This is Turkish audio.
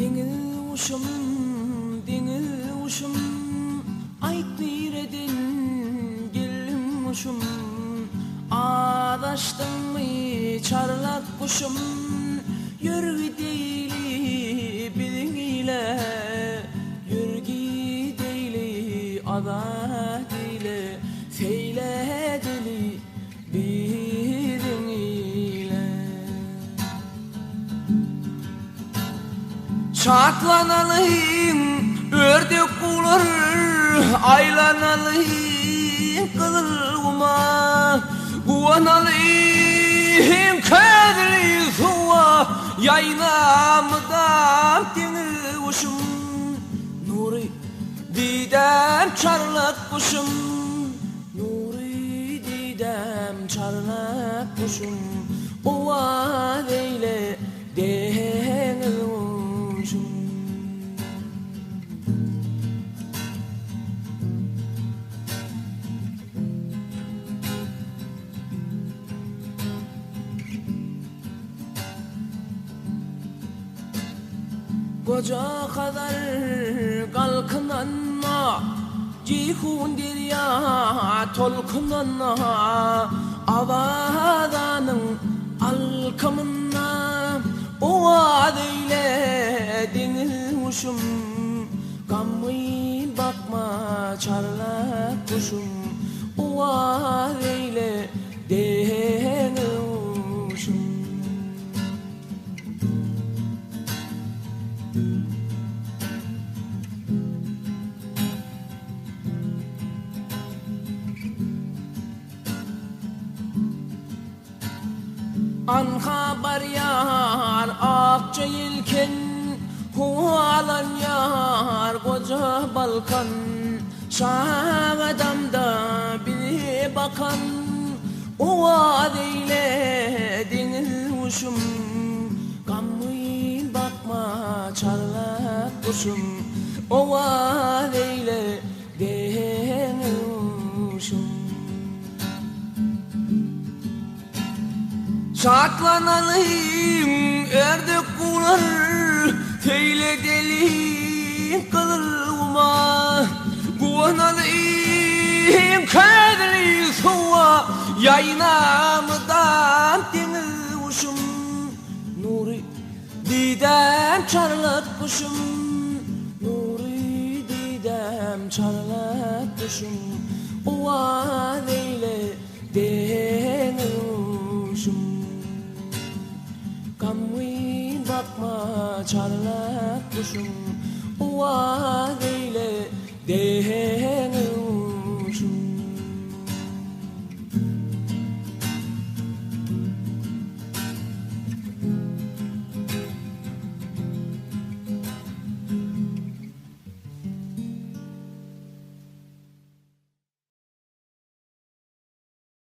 Deniz uşum, deniz uşum, ayt bireden geldim uşum. Adaştın mı çarlak kuşum, yürü deyli bilin ile, yürü deyli ada ile, feyle deli bilin ile. Şatlanalım, ördek kular, aylanalım kızılguma, kuvanalım kedli suva, yaynamda deniz uşum, nuri didem çarlak kuşum, nuri didem çarlak kuşum, ova deyle deniz uşum. Koca kadar kalkınanma, cihun derya tolkunanma, avadanın alkamına, ova deyle deniz uşum, gammayın bakma çarlak kuşum, ova deyle deniz uşum. Anha bar yar akça yelken, huvalan yar koca balkan, şah adamda bir bakan, ova deyle deniz uşum, gammayın bakma çarlak kuşum, ova deyle deniz uşum. Şatlanalım, ördek kular, feyle deli kızılguma, kuvanalım kedli suva, yaynamda deniz uşum, nuri didem çarlak kuşum, nuri didem çarlak kuşum, ova deyle deniz uşum. Gammayın bakma çarlak kuşum, ova